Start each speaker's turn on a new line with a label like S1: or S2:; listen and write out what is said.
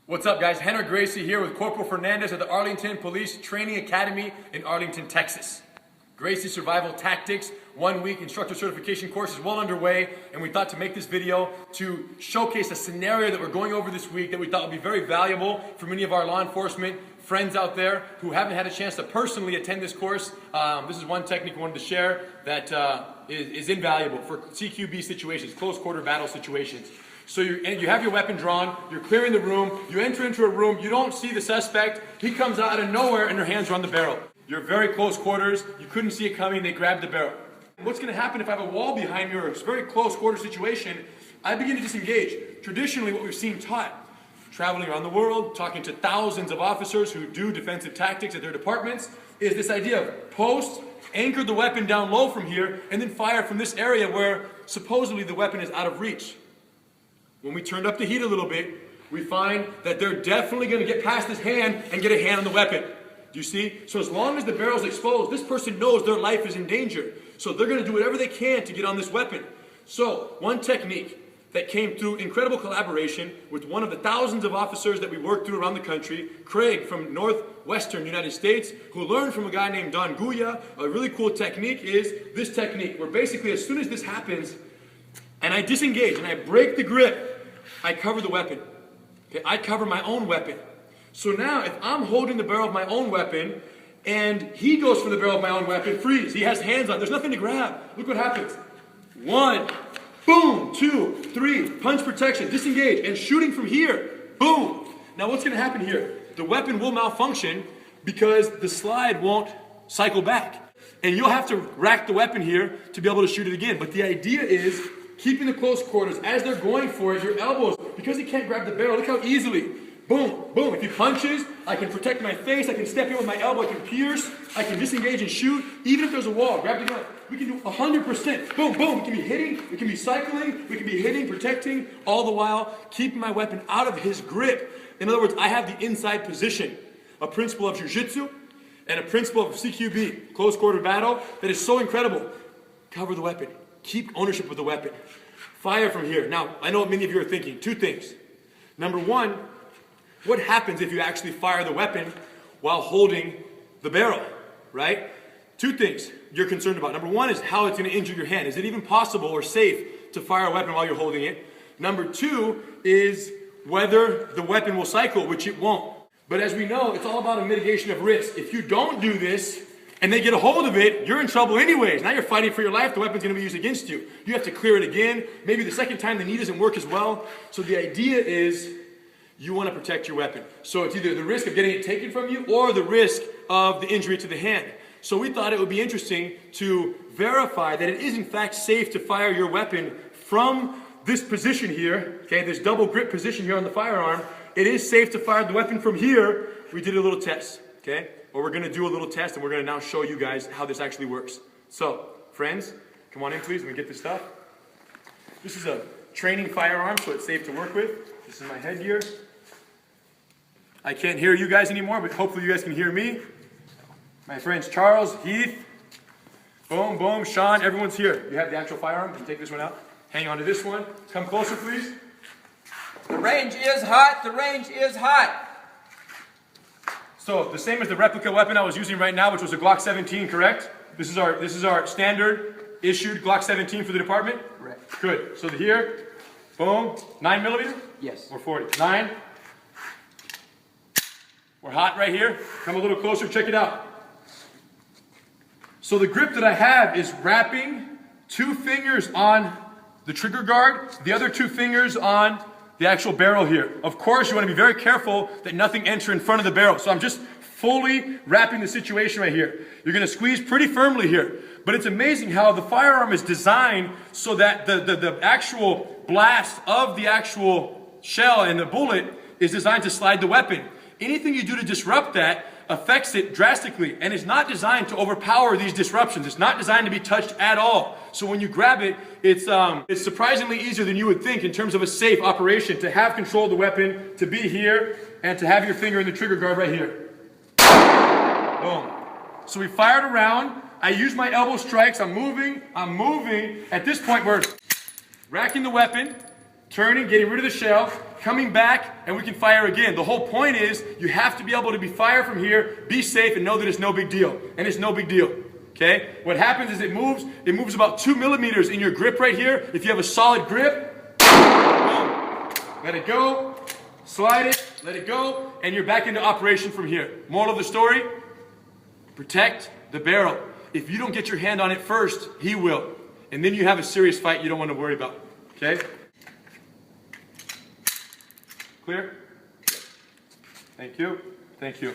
S1: What's up, guys? Henry Gracie here with Corporal Fernandez at the Arlington Police Training Academy in Arlington, Texas. Gracie Survival Tactics 1 week instructor certification course is well underway, and we thought to make this video to showcase a scenario that we're going over this week that we thought would be very valuable for many of our law enforcement friends out there who haven't had a chance to personally attend this course. This is one technique we wanted to share that is invaluable for CQB situations, close quarter battle situations. So you have your weapon drawn, you're clearing the room, you enter into a room, you don't see the suspect, he comes out of nowhere and your hands are on the barrel. You're very close quarters, you couldn't see it coming, they grabbed the barrel. What's going to happen if I have a wall behind me or it's a very close quarter situation? I begin to disengage. Traditionally what we've seen taught, traveling around the world, talking to thousands of officers who do defensive tactics at their departments, is this idea of post, anchor the weapon down low from here, and then fire from this area where supposedly the weapon is out of reach. When we turned up the heat a little bit, we find that they're definitely going to get past his hand and get a hand on the weapon. Do you see? So as long as the barrel's exposed, this person knows their life is in danger. So they're going to do whatever they can to get on this weapon. So one technique that came through incredible collaboration with one of the thousands of officers that we worked through around the country, Craig from northwestern United States, who learned from a guy named Don Guya. A really cool technique is this technique, where basically as soon as this happens, and I disengage and I break the grip, I cover the weapon. Okay, I cover my own weapon. So now if I'm holding the barrel of my own weapon and he goes for the barrel of my own weapon, freeze, he has hands on, there's nothing to grab. Look what happens. 1, boom, 2, 3, punch protection, disengage, and shooting from here, boom. Now what's going to happen here? The weapon will malfunction because the slide won't cycle back. And you'll have to rack the weapon here to be able to shoot it again. But the idea is keeping the close quarters, as they're going for it, your elbows, because he can't grab the barrel, look how easily, boom, boom. If he punches, I can protect my face, I can step in with my elbow, I can pierce, I can disengage and shoot, even if there's a wall, grab the gun. We can do 100%, boom, boom. We can be hitting, we can be cycling, we can be hitting, protecting, all the while keeping my weapon out of his grip. In other words, I have the inside position, a principle of jiu-jitsu and a principle of CQB, close quarter battle, that is so incredible. Cover the weapon. Keep ownership of the weapon. Fire from here. Now, I know what many of you are thinking. Two things. Number one, what happens if you actually fire the weapon while holding the barrel, right? Two things you're concerned about. Number one is how it's going to injure your hand. Is it even possible or safe to fire a weapon while you're holding it? Number two is whether the weapon will cycle, which it won't. But as we know, it's all about a mitigation of risk. If you don't do this, and they get a hold of it, you're in trouble anyways. Now you're fighting for your life, the weapon's going to be used against you. You have to clear it again. Maybe the second time the knee doesn't work as well. So the idea is you want to protect your weapon. So it's either the risk of getting it taken from you or the risk of the injury to the hand. So we thought it would be interesting to verify that it is in fact safe to fire your weapon from this position here, okay, this double grip position here on the firearm. It is safe to fire the weapon from here. We did a little test, okay? Or we're going to do a little test and we're going to now show you guys how this actually works. So, friends, come on in please, let me get this stuff. This is a training firearm, so it's safe to work with. This is my headgear. I can't hear you guys anymore, but hopefully you guys can hear me. My friends Charles, Heath, boom, boom, Sean, everyone's here. You have the actual firearm, you can take this one out. Hang on to this one. Come closer please.
S2: The range is hot, the range is hot.
S1: So the same as the replica weapon I was using right now, which was a Glock 17, correct? This is our standard issued Glock 17 for the department?
S2: Correct.
S1: Good. So here, boom, 9mm?
S2: Yes.
S1: Or 40? 9. We're hot right here. Come a little closer, check it out. So the grip that I have is wrapping 2 fingers on the trigger guard, the other 2 fingers on the actual barrel here. Of course, you want to be very careful that nothing enter in front of the barrel. So I'm just fully wrapping the situation right here. You're going to squeeze pretty firmly here. But it's amazing how the firearm is designed so that the actual blast of the actual shell and the bullet is designed to slide the weapon. Anything you do to disrupt that affects it drastically, and it's not designed to overpower these disruptions. It's not designed to be touched at all. So when you grab it, it's surprisingly easier than you would think in terms of a safe operation to have control of the weapon, to be here, and to have your finger in the trigger guard right here. Boom. So we fired around. I use my elbow strikes. I'm moving. At this point, we're racking the weapon. turning, getting rid of the shell, coming back, and we can fire again. The whole point is you have to be able to be fire from here, be safe, and know that it's no big deal. And it's no big deal. Okay? What happens is it moves about 2 millimeters in your grip right here. If you have a solid grip, boom. Let it go, slide it, let it go, and you're back into operation from here. Moral of the story, protect the barrel. If you don't get your hand on it first, he will. And then you have a serious fight you don't want to worry about. Okay? Clear? Thank you. Thank you.